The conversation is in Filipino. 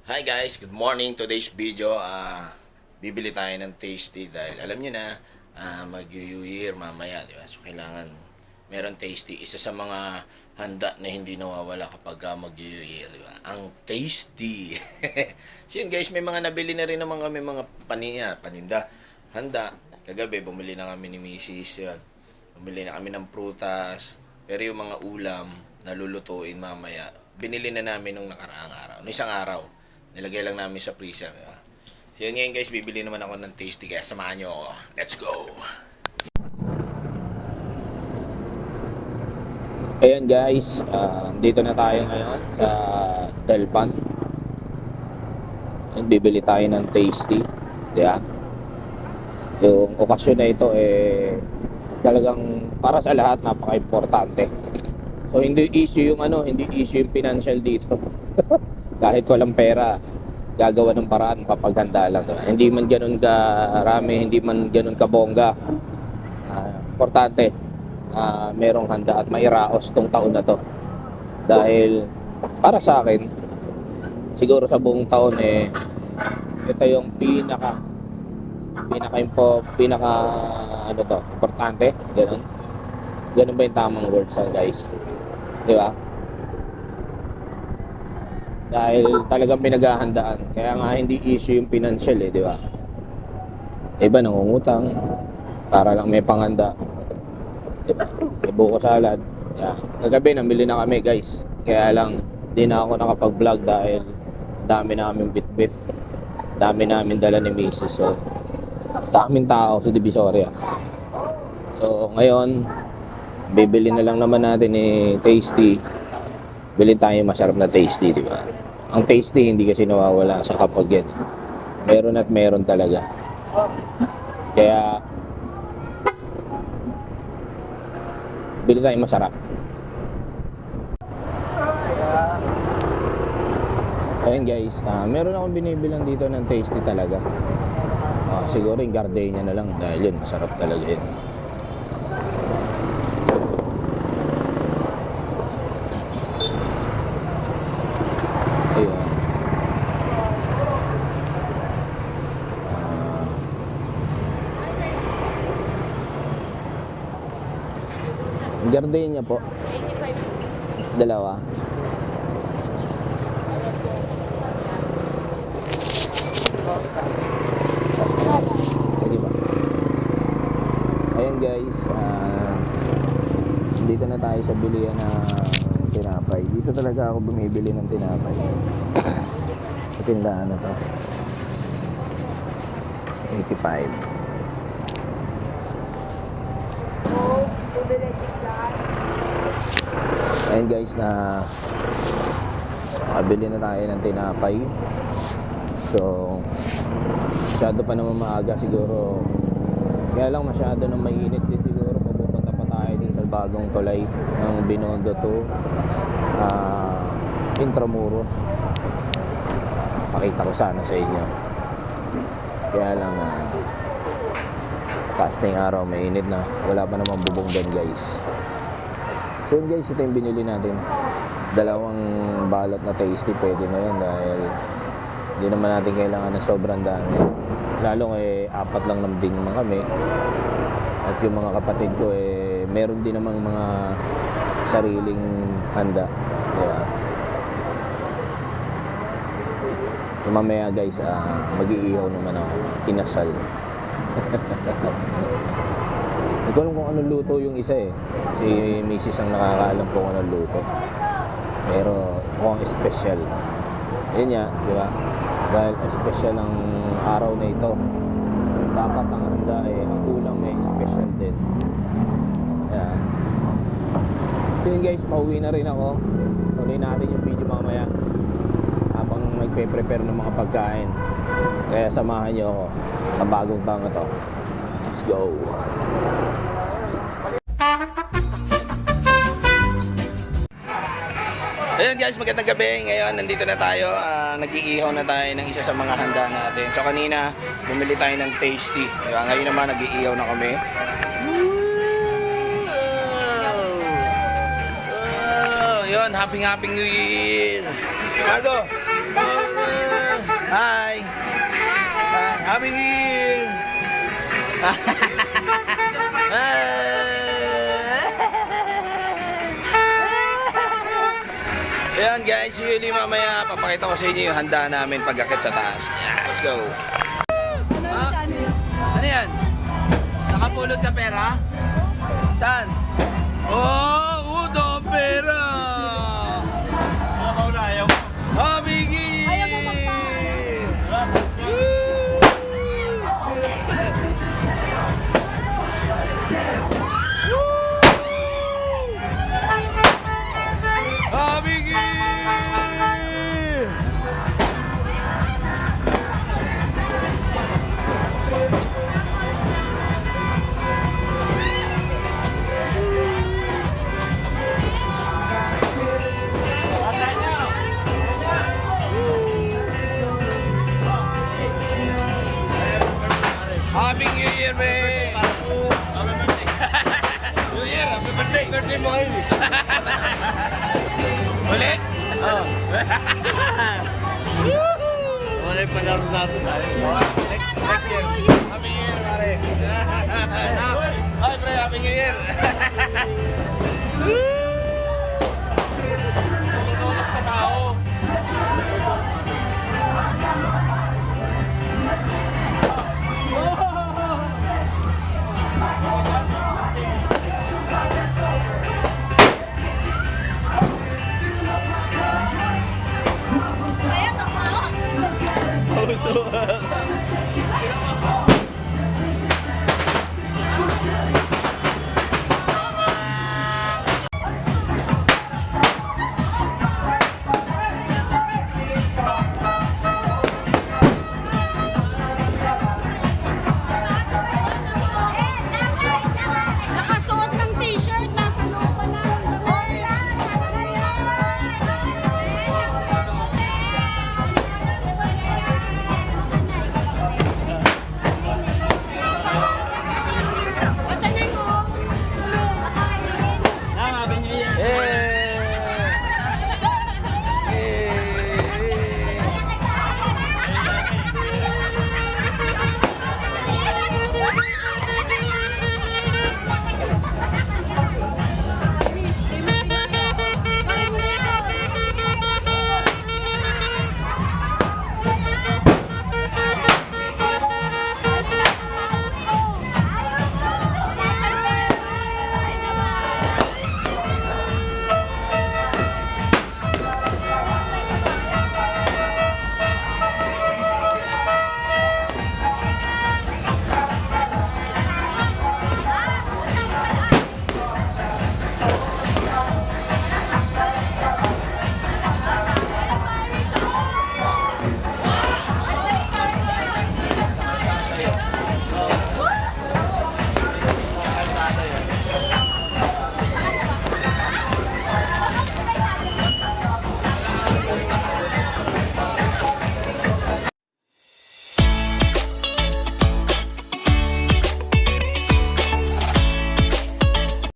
Hi guys, good morning. Today's video, bibili tayo ng tasty dahil alam niyo na mag-New Year mamaya, di ba? So kailangan meron tasty. Isa sa mga handa na hindi nawawala kapag mag-New Year, di ba? Ang tasty. So yun guys, may mga nabili na rin naman kami mga paninda, handa. Kagabi, bumili na kami ni Mrs. Yun. Bumili na kami ng prutas, pero yung mga ulam na lulutuin mamaya, binili na namin nung nakaraang araw, nung isang araw. Nilagay lang namin sa freezer. So yun ngayon guys, bibili naman ako ng tasty kaya samahan nyo ako. Let's go! Ayan guys, dito na tayo ngayon sa Delpan. Bibili tayo ng tasty. Yeah. Yung okasyon na ito talagang para sa lahat napaka-importante. So hindi issue yung financial dito. Kahit walang pera, gagawa ng paraan, papaghanda lang. Hindi man ganun karami, hindi man ganun kabongga. Importante, merong handa at mairaos tong taon na to. Dahil, para sa akin, siguro sa buong taon ito yung pinaka importante. Ganun ba yung tamang words guys? Di ba? Dahil talagang pinaghahandaan. Kaya nga hindi issue yung financial di ba? Iba nangungutang para lang may panghanda. Diba? May buko salad. Yeah. Kagabi namili na kami guys. Kaya lang di na ako nakapag-vlog dahil dami namin bitbit. Dami namin dala ni Mrs. So, daming tao sa Divisoria. So ngayon, bibili na lang naman natin tasty. Bili tayo masarap na tasty, di ba? Ang tasty hindi kasi nawawala sa kapag yan. Meron at meron talaga. Kaya bili tayo masarap. Ayun guys, meron akong binibilang dito ng tasty talaga. Siguro yung gardenia na lang dahil yun, masarap talaga yun. Gardenia po. 85. Dalawa. Hindi ba? Ayan guys, dito na tayo sa bilihan ng tinapay. Dito talaga ako bumibili ng tinapay. Sa tindahan na to. 85. Ayan guys, nakabili na tayo ng tinapay. So masyado pa naman maaga siguro. Kaya lang masyado nang mainit din siguro. Pupunta pa tayo din sa bagong tulay ng Binondo to Intramuros. Pakita ko sana sa inyo. Kaya lang casting araw, mainit na. Wala pa namang bubong doon guys. So yun guys, ito yung binili natin. Dalawang balot na tasty, pwede na yun dahil hindi naman natin kailangan ng sobrang dami. Lalo apat lang naman din naman kami. At yung mga kapatid ko meron din namang mga sariling handa. Diba? So mamaya guys, mag-iihaw naman ako. Inasal. Hindi ko alam kung anong luto yung isa Si Mrs. ang nakakaalam kung anong luto. Pero mukhang special. Yun nga, di ba? Dahil special ang araw na ito, dapat ang handa ang ulam may special din. Yeah. So yun guys, pauwi na rin ako. Tuloy natin yung video mamaya habang nagpe-prepare ng mga pagkain. Kaya samahan nyo ako sa bagong taon na to. Let's go! Ayun guys, magandang gabi. Ngayon, nandito na tayo. Nag-iihaw na tayo ng isa sa mga handa natin. So kanina, bumili tayo ng tasty. Ngayon naman, nag-iihaw na kami. Yun, happy New Year! Margo! Hi! Hi! Happy New Year! Ayan guys, usually mamaya papakita ko sa inyo yung handa namin pag-akit sa taas. Let's go! Ano yan? Nakapulot ka pera? Saan? Oh, udo pera! Ayaw na, ayaw mo. Habigi! Ayaw mo magpaano? Habigi! Happy New Year, man! Happy birthday! New Year, happy birthday! Birthday mo ngayon! Ulit? Oo. Wala yung palaro natin sa akin. Next year. Happy New Year, pare! Hi, pre! Happy New Year!